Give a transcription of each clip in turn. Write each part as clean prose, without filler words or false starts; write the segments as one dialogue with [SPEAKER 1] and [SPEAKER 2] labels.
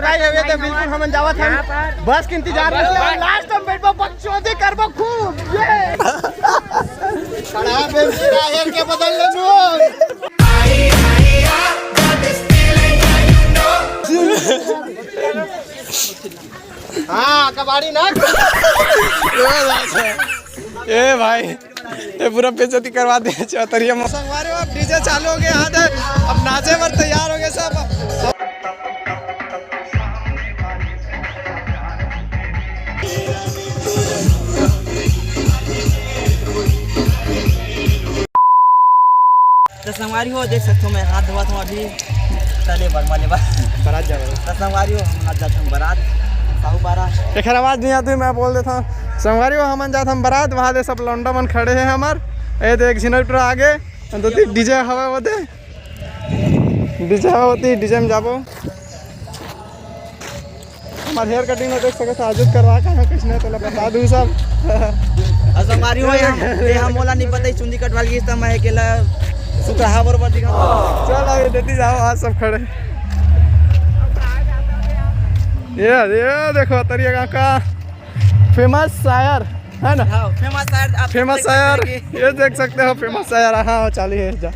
[SPEAKER 1] Guys ये तो बिल्कुल हम जावत हम बस के इंतजार में लास्ट में बैठबो बकचोदी करबो खूब ये खड़ा बेंचरा हेर के बदल लेनु हां कबाड़ी ना
[SPEAKER 2] ए भाई ये पूरा बेइज्जती करवा दे चौतरिया संगवारी अब डीजे चालू हो गया हाथ अब नाचे पर तैयार हो गए सब।
[SPEAKER 3] तो संगवारी हो देख सकते हो मैं हाथ धोवा हूँ अभी चले बरमाले बारात जा रहे हो तो संगवारी हो हम हाथ जाते हैं बारात साहू बारा
[SPEAKER 2] एक आवाज नहीं आती मैं बोल देता हूँ संगवारी हो हम जाते हम बारात वहाँ दे सब लौंडा मन खड़े हैं हमार ए देख झिनक आगे तो डीजे हवा होते डीजे हवा होती डीजे में जाबो हमारे हेयर कटिंग में देख सके आयोजित करवा का है कुछ नहीं तो बता दूँ सब
[SPEAKER 3] संगवारी हो हम मोला नहीं पता चुंदी कटवा ली तो मैं अकेला सुखा बरोबर दिखा
[SPEAKER 2] चल आगे देती जाओ आज सब खड़े ये देखो तरिया का फेमस शायर है ना फेमस शायर ये देख सकते हो फेमस शायर हाँ चालू है जा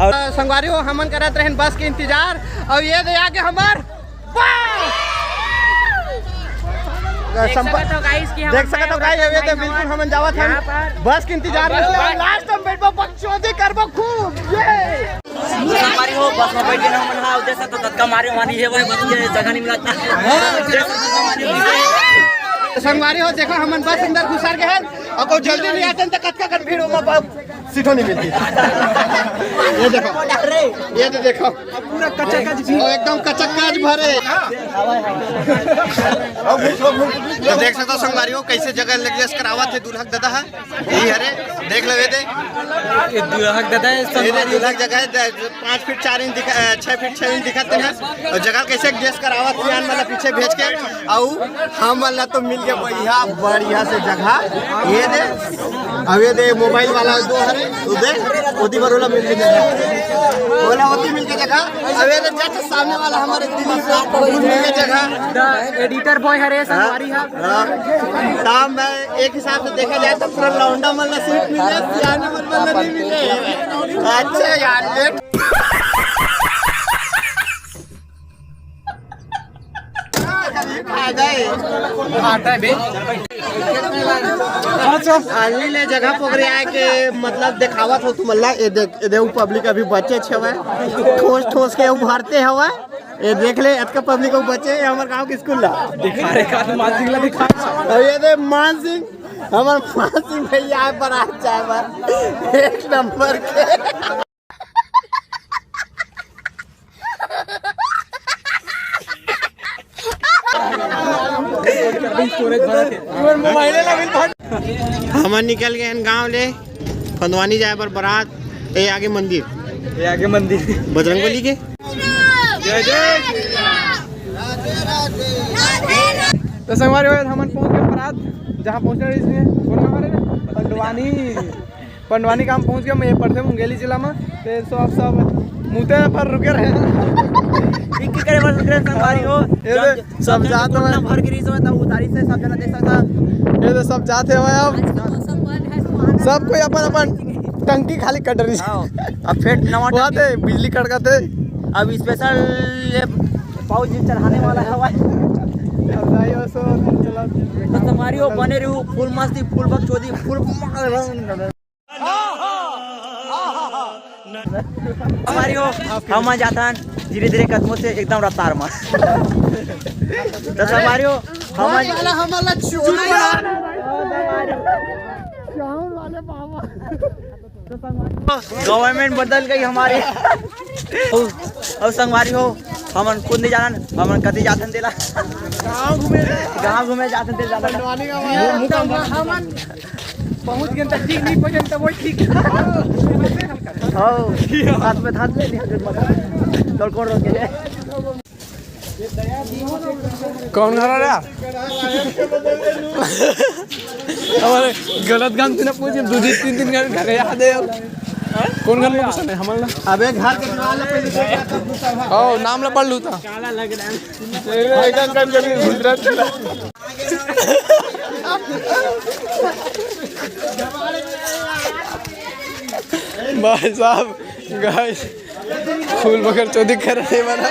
[SPEAKER 1] और संगवारी हो हमन करत रहन बस के इंतजार और ये दे आगे हमार देख सकते हो गाइस ये तो बिल्कुल हम जावत हम बस के इंतजार में लास्ट में बैठबो बकचोदी करबो खूब ये
[SPEAKER 3] संगवारी हो बस में बैठ के हम ना उद्देश्य तो धक्का मारे मानी है भाई बस के जगह नहीं मिलता
[SPEAKER 1] संगवारी हो देखो हमन बस अंदर घुसर गए हैं और को जल्दी नहीं आते तो कटका कट भीड़ में सीटों नहीं मिलती ये देखो
[SPEAKER 2] पूरा कचकच
[SPEAKER 1] एकदम कचकच भरे तो देख सकते हो संगवारी हो कैसे जगह एडजस्ट करावत है दुल्हक दादा है यही हरे देख ले दे
[SPEAKER 3] दुल्हक दादा
[SPEAKER 1] दुल्हक जगह 5 फीट 4 इंच 6 फीट 6 इंच दिखाते हैं और जगह कैसे एडजस्ट करावत है वाला पीछे भेज के और हम वाला तो मिल गया बढ़िया से जगह ये दे अब ये दे मोबाइल वाला दो हरे दे ओदी बरोला मिल के जगह बोला होती मिल के जगह अब ये दे जस्ट सामने वाला हमारे दिल्ली से मिल के जगह
[SPEAKER 3] एडिटर बॉय हरे संगवारी है
[SPEAKER 1] दाम में एक हिसाब से देखा जाए तो पूरा लौंडा वाला सीट मिले सियाने वाला नहीं मिले अच्छा यार लेट ले जगह पकड़े आए के मतलब दिखावत हो तुम ये देख पब्लिक अभी बच्चे छवे ठोस ठोस के उभरते हवा ये देख ले इतना पब्लिक बच्चे हमारे गांव के स्कूल ला ये दे मान सिंह हमारे मान सिंह भैया बारात चाहे एक नंबर के हम निकल गए गांव ले खंडवानी जाए पर बारात ये आगे मंदिर बजरंगबली के
[SPEAKER 2] तो संगवारी हो हम पहुंच गए बारात जहाँ पहुँचना इसमें पंडवानी का हम पहुँच गए मैं पढ़ते मुंगेली जिला में तो आप सब मुँहते पर रुके रहे
[SPEAKER 3] संगवारी हो
[SPEAKER 2] सब जाते हैं
[SPEAKER 3] भर गिरी से उतारी से सब जना देख सकता
[SPEAKER 2] ये तो सब जाते हुए अब सब कोई अपन टंकी खाली कट रही
[SPEAKER 3] अब फिर नवा
[SPEAKER 2] बिजली कड़काते
[SPEAKER 3] अब स्पेशल पाउच चढ़ाने वाला है संगवारी हो बने रहू फुल मस्ती फुल बकचोदी फुल हमारी हो हम जाता धीरे धीरे कदमों से एकदम रफ्तार में तो हमारी हो गवर्नमेंट बदल गई हमारे और संगवारी हो हमन खुद नहीं जाना हमन कभी जाते दिला गाँव घूमे जाते दिला
[SPEAKER 2] पहुंच गए ठीक नहीं पहुंचे तो वो ठीक
[SPEAKER 3] हाथ में हाथ ले कौन रोक के
[SPEAKER 2] कौन घर रहा हमारे गलत काम से ना पूछे 2-3 दिन घर याद है कौन घर में घुसा नहीं हमल ना
[SPEAKER 1] अबे घर के दीवार पे लिखे क्या तब घुसा है।
[SPEAKER 2] ओ नाम ला पढ़ लू था
[SPEAKER 3] काला लग रहा है।
[SPEAKER 2] एकदम कभी कभी गुजरात चला भाई साहब गाइस फूल बकर चौधरी कर रहे बना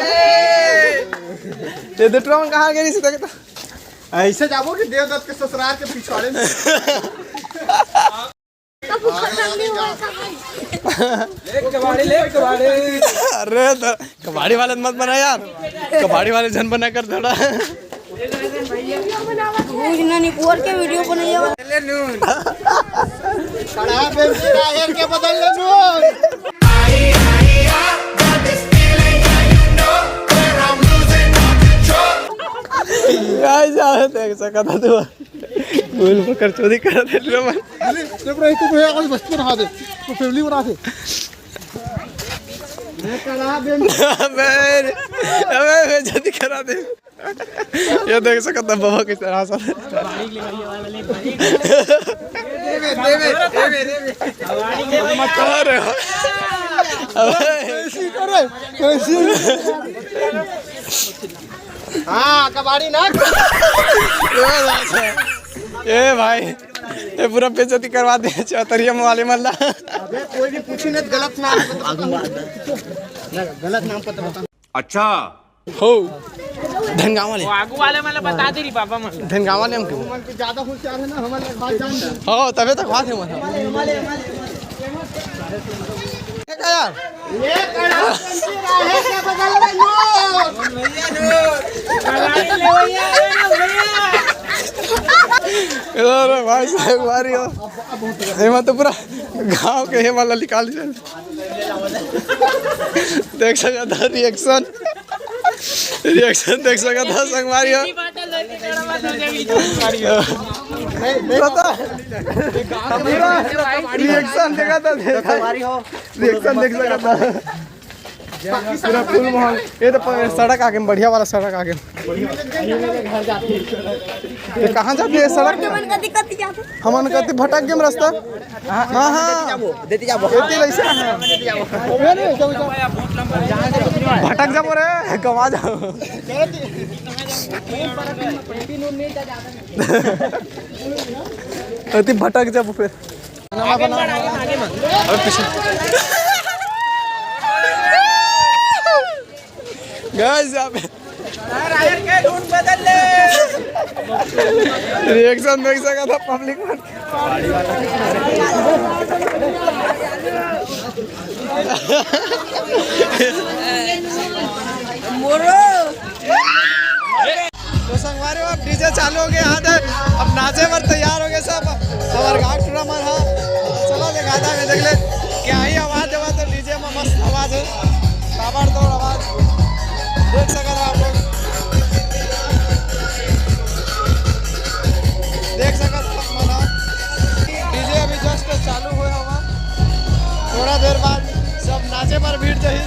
[SPEAKER 2] ये तो ट्रॉन कहाँ गई सीधा कहता
[SPEAKER 1] ऐसे जाबो कि देवदत्त के ससुराल के पिछवाड़े में
[SPEAKER 2] अरे तो कबाड़ी वाले मत बना यार कबाड़ी वाले जन बना कर थोड़ा
[SPEAKER 4] के वीडियो बनाइए
[SPEAKER 1] खड़ा बेंच रायर के बदल ले नु
[SPEAKER 2] गाइस यार देख सका था तू फूल बकर चौधरी कर दे लो मन
[SPEAKER 1] जब रही तो भैया को बस बना दे तो फैमिली बना दे मैं खड़ा बेंच
[SPEAKER 2] अबे जल्दी करा दे ये देख सका था बाबा किस तरह से
[SPEAKER 1] हां कबाड़ी ना
[SPEAKER 2] ए भाई ये पूरा बेइज्जती करवा दे चौतरिया वाले मल्ला
[SPEAKER 1] अबे कोई भी पूछी नहीं गलत नाम गलत नाम पता बता
[SPEAKER 5] अच्छा
[SPEAKER 2] हो धनगांव वाले
[SPEAKER 3] आगू वाले मतलब बता दे रही पापा मतलब
[SPEAKER 2] धनगांव वाले हम क्यों
[SPEAKER 1] मन के ज्यादा होशियार है ना हमारे बात जान दे
[SPEAKER 2] हो तबे तक बात है मतलब क्या यार
[SPEAKER 1] ये कड़ा बेंच रायर के बदल ले नु
[SPEAKER 2] अरे भाई साहब मारी हो हेमा तो पूरा गांव के हे वाला निकाल दिया देख सका था रिएक्शन देख सका था संगवारी हो रिएक्शन देखा था रिएक्शन देख सका था पूरा फुल माहौल ये तो सड़क आगे बढ़िया वाला सड़क आगे ये कहाँ जाती है सड़क हमन कहते भटक गए रास्ता हाँ हाँ
[SPEAKER 3] देती जाबो
[SPEAKER 2] भटक जाबो रे गवा जाओ अति भटक जाबो फिर और पीछे गाइस यहाँ पे
[SPEAKER 3] रायर के ढूंढ बदल ले
[SPEAKER 2] रिएक्शन देख सका था पब्लिक में तो संगवारी अब डीजे चालू हो गए यहाँ तक अब नाचे पर तैयार हो गए सब हमारे गाँव टूरा मन हाँ चलो देखा था मैं देख ले क्या ही आवाज है तो डीजे में मस्त आवाज है ताबड़तोड़ आवाज देख सका था आप लोग देख सका था मना डीजे अभी जस्ट चालू हुआ हवा थोड़ा देर बाद सब नाचे पर भीड़ जाही